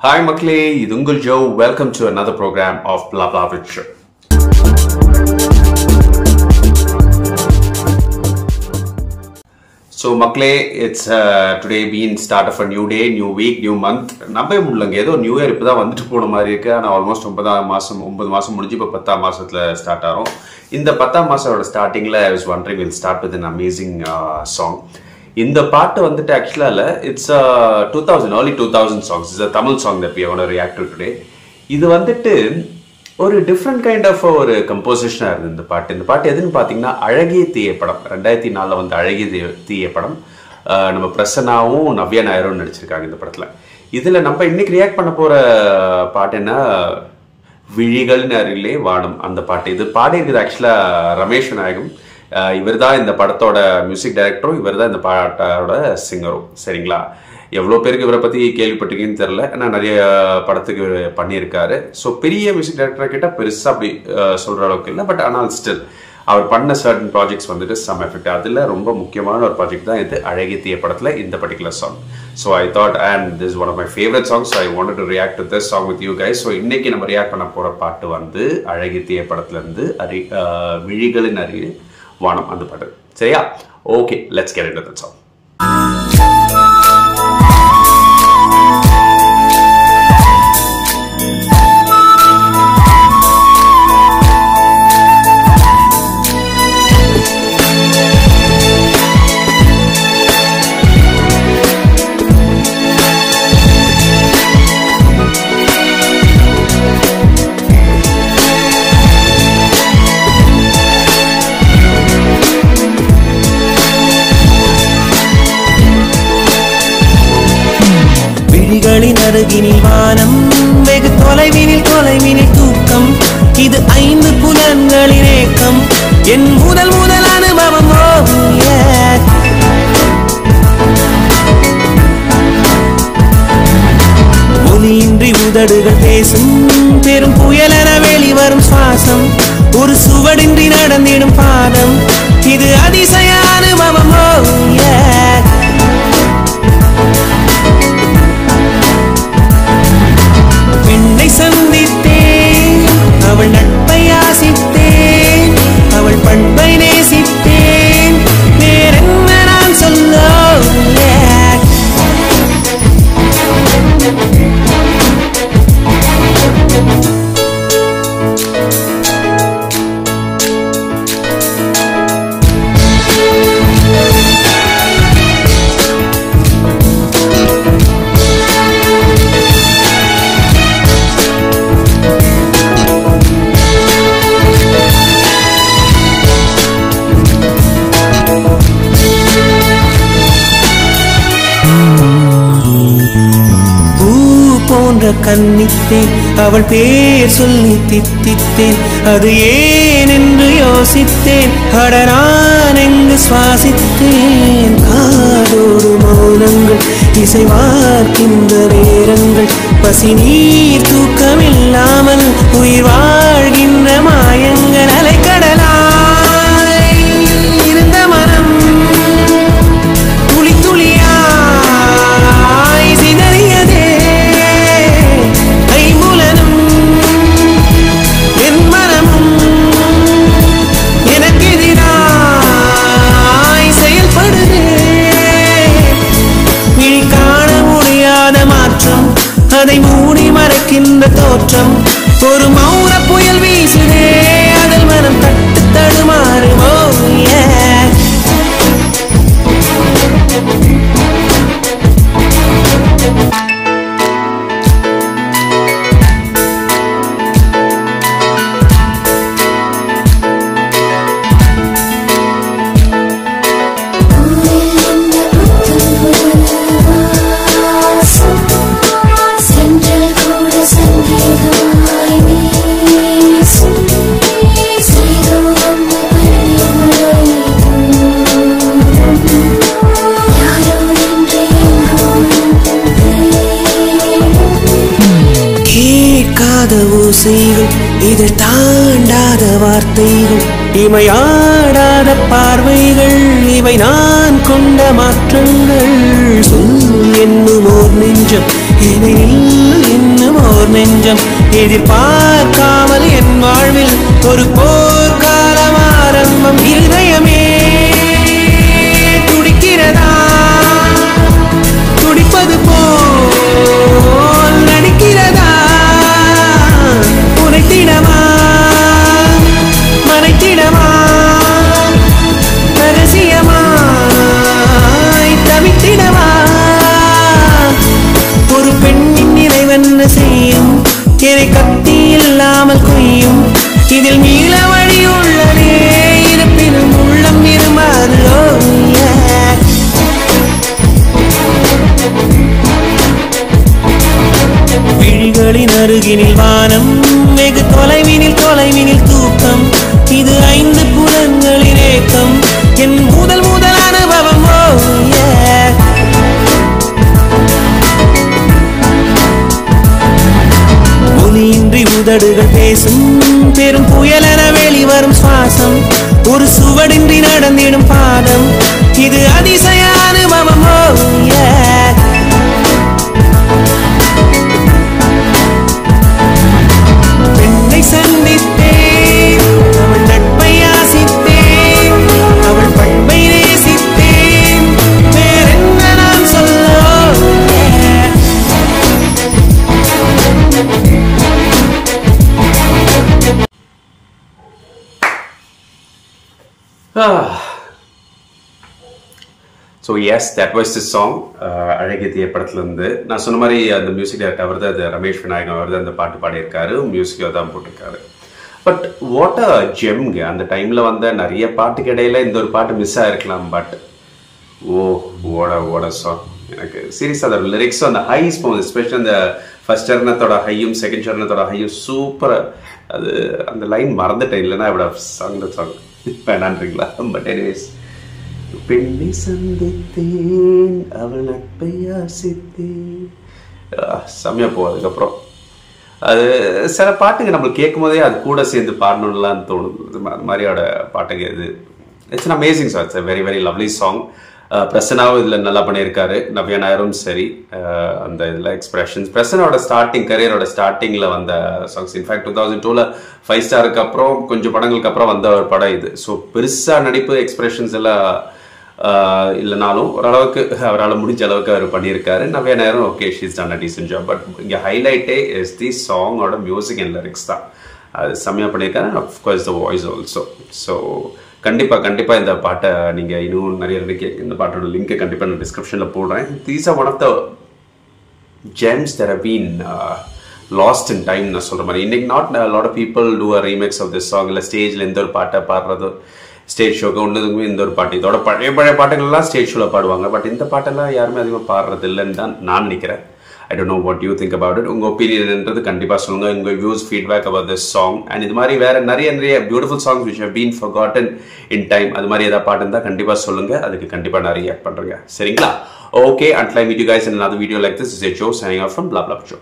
Hi Makle, இது உங்கள் Joe. Welcome to another program of Blah Blah with Joe. So Makle, it's today been start of a new day, new week, new month. நம்பவே முடியலங்க, ஏதோ new year இப்பதான் வந்துட்டு போன மாதிரி இருக்கு. ஆனால் ஆல்மோஸ்ட் 9 மாசம் முடிஞ்சு இப்போ 10ஆம் மாசத்துல ஸ்டார்ட் ஆகும். இந்த 10ஆம் மாசத்தோட ஸ்டார்டிங்ல I was wondering we'll start with an amazing song. இந்த பாட்டு வந்துட்டு ஆக்சுவலா it's 2000 early 2000 songs. It's a Tamil song that we are going to react to today. இது வந்துட்டு ஒரு டிஃப்ரெண்ட் கைண்ட் ஆஃப் ஒரு கம்போசிஷனா இருந்தது இந்த பாட்டு. இந்த பாட்டு எதுன்னு பாத்தீங்கன்னா அழகிய தீய படம், 2004 வந்து அழகிய தீய படம். நம்ம பிரசன்னாவும் நவ்யா நாயரும் நடிச்சிருக்காங்க இந்த படத்துல. இதுல நம்ம இன்னைக்கு ரியாக்ட் பண்ண போற பாட்டு என்ன, விழிகள் அருகிலே வானம் அந்த பாட்டு. இது பாடி இருக்குது ஆக்சுவலா ரமேஷ் நாயகம். இவர் தான் இந்த படத்தோட மியூசிக் டைரக்டரும், இவர் தான் இந்த பாட்டோட சிங்கரும். சரிங்களா, எவ்வளோ பேருக்கு இவரை பற்றி கேள்விப்பட்டிருக்கீங்கன்னு தெரில, ஏன்னா நிறைய படத்துக்கு பண்ணியிருக்காரு. ஸோ பெரிய மியூசிக் டைரக்டரை கிட்ட பெருசாக அப்படி சொல்கிற அளவுக்கு இல்லை, பட் ஆனால் ஸ்டில் அவர் பண்ண சர்டன் ப்ராஜெக்ட்ஸ் வந்துட்டு சம் எஃபெக்ட். அதில் ரொம்ப முக்கியமான ஒரு ப்ராஜெக்ட் தான் இது அழகிய தீய படத்தில் இந்த particular song. So I thought and this one of my favourite songs. So I wanted to react to this song with you guys. So இன்னைக்கு நம்ம ரியாக்ட் பண்ண போகிற பாட்டு வந்து அழகிய தீய படத்துலேருந்து விழிகளின் அருகில் வானம் அந்த பாட்டு. சரியா? Okay, let's get into the song. அருகினில் வானம், வெகு தொலைவினில் தூக்கம். இது 5 புலன்களின் ஏக்கம், என் முதல் அனுபவம். ஒலியின்றி உதடுகள் பேசும், பெரும் புயலென வெளிவரும் சுவாசம். ஒரு சுவடின்றி நடந்திடும் பாதம், இது அதிசய அனுபவம். பெண்ணை சந்தித்தேன், அவள் நட்பை ஆசித்தேன், அவள் பண்பை நேசித்தேன், வேறென்ன நான் சொல்ல. கண்ணித்தேன், அவள் பேர் சொல்லி தித்தித்தேன், அது ஏன் என்று யோசித்தேன். அட நான் எங்கு சுவாசித்தேன். காதோடு மௌனங்கள், இசைவார்க்கின்ற நேரங்கள், பசி நீர் தூக்கமில்லாமல் உயிர் வாழ்கின்ற மாயங்கள். அலைக்கடலாய் இருந்த மனம் துளி துளியாய் சிதறியதே. அதை மூடி மறைக்கின்ற தோற்றம், ஒரு மௌன புயல் வீசுதே, அதில் மனம் தட்டு தடுமாறுமோ. ஓசைகள், இதில் தாண்டாத வார்த்தைகள், இமையாடாத பார்வைகள், இவை நான் கொண்ட மாற்றங்கள். சொல் என்னும் ஓர் நெஞ்சம், இவையில் நெஞ்சம் எதிர்பார்க்காமல் என் வாழ்வில் ஒரு போர்க்காலம் ஆரம்பம். இருதயமே துடிக்கிறதா, துடிப்பது போல் நடிக்கிறதா, உரைத்திடவா மறைத்திடவா ரகசியமாய் தவித்திடவா. ஒரு பெண்ணின் நிறைவென்ன செய்யும், என்னை கத்தி இல்லாமல் கொய்யும், இதில் நீல வழி உள்ளதே, இருப்பினும் உள்ளம் இருமாறு. விழிகளின் அருகினில் வானம், வெகு தொலைவினில் தொலைவினில் தூக்கம், இது 5 புலன்களின் ஏக்கம், என் முதல் முதல் அனுபவம். ஒலியின்றி உதடுகள் பேசும், பெரும் புயலென வெளிவரும் சுவாசம், ஒரு சுவடின்றி நடந்திடும் பாதம், இது அதிசய அனுபவம். பெண்ணை சந்தித்தேன், அவள் நட்பை ஆசித்தேன், அவள் பண்பை நேசித்தேன், வேறென்ன நான் சொல்ல. So yes, that was the song. அழகிய திரைப்படத்துலேருந்து. நான் சொன்ன மாதிரி அந்த மியூசிக் டைரக்டர் அவர் தான், அது ரமேஷ் விநாயகம் அவர் தான் அந்த பாட்டு பாடியிருக்காரு, மியூசிக்கில் தான் போட்டிருக்காரு. பட் வாட் அ ஜெம்ங்க. அந்த டைமில் வந்த நிறைய பாட்டுக்கு இடையில இந்த ஒரு பாட்டு மிஸ் ஆகிருக்கலாம். பட் ஓட சாங் எனக்கு சீரியஸாக அந்த லிரிக்ஸும் அந்த ஹைஸ் போகுது, எஸ்பெஷலி அந்த ஃபர்ஸ்ட் சரணத்தோட ஹையும் செகண்ட் சரணத்தோட ஹையும் சூப்பராக. அது அந்த லைன் மறந்துட்டேன், இல்லைன்னா இப்பட சாங் வேணான்றீங்களா? பட் எனிவேஸ், பெண்ணை சந்தித்தேன், அவள் நட்பை ஆசித்தேன், செம்மையா போகும். அதுக்கப்புறம் அது சில பாட்டுங்க நம்மளுக்கு கேட்கும் போதே அது கூட சேர்ந்து பாடணும்லாம் தோணுது. அது மாதிரியோட பாட்டுங்க இது. It's an amazing song. It's very very lovely song. பிரசன்னாவும் இதில் நல்லா பண்ணியிருக்காரு, நவ்யா நாயரும் சரி. அந்த இதில் எக்ஸ்பிரஷன்ஸ், பிரசனோட கரியரோட ஸ்டார்டிங்கில் வந்த சாங்ஸ். இன்ஃபேக்ட் 2002 5 ஸ்டாருக்கு அப்புறம் கொஞ்சம் படங்களுக்கு அப்புறம் வந்த ஒரு படம் இது. ஸோ பெருசாக நடிப்பு எக்ஸ்பிரஷன்ஸ் எல்லாம் இல்லைனாலும் ஓரளவுக்கு அவரால் முடிஞ்ச அளவுக்கு அவர் பண்ணியிருக்காரு. நவ்யா நாயரும் okay, she's done a decent job. But இங்கே ஹைலைட்டே இஸ் தி சாங்கோட மியூசிக் அண்ட் லிரிக்ஸ் தான். அது செம்மையாக பண்ணியிருக்காரு. Of course the voice also. So கண்டிப்பாக இந்த பாட்டை நீங்கள் இன்னும் நிறைய இந்த பாட்டோட லிங்க்கை கண்டிப்பாக நான் டிஸ்கிரிப்ஷனில் போடுறேன். These are one of the gems that have been lost in time. நான் சொல்கிற மாதிரி இன்னைக்கு not lot of people do a remakes of this song. இல்லை ஸ்டேஜில் எந்த ஒரு பாட்டை பாடுறது, ஸ்டேஜ் ஷோக்கு ஒன்றுதுக்குமே இந்த ஒரு பாட்டு, இதோட பழைய பாட்டுகள்லாம் ஸ்டேஜ் ஷோவில் பாடுவாங்க. பட் இந்த பாட்டெல்லாம் யாருமே அதிகமாக பாடுறது இல்லைன்னு தான் நான் நினைக்கிறேன். I don't know what you think about it. உங்கள் ஒப்பீனியன்ன்றது கண்டிப்பாக சொல்லுங்கள். உங்கள் views, feedback about this song. And இது மாதிரி வேறு நிறைய beautiful songs which have been forgotten in time, அது மாதிரி ஏதாவது பாட்டு இருந்தால் கண்டிப்பாக சொல்லுங்கள். அதுக்கு கண்டிப்பாக நான் ரியாக்ட் பண்ணுறேங்க. சரிங்களா? Okay, until I meet you guys in another video like this, this is Joe signing off from Blah Blah Show.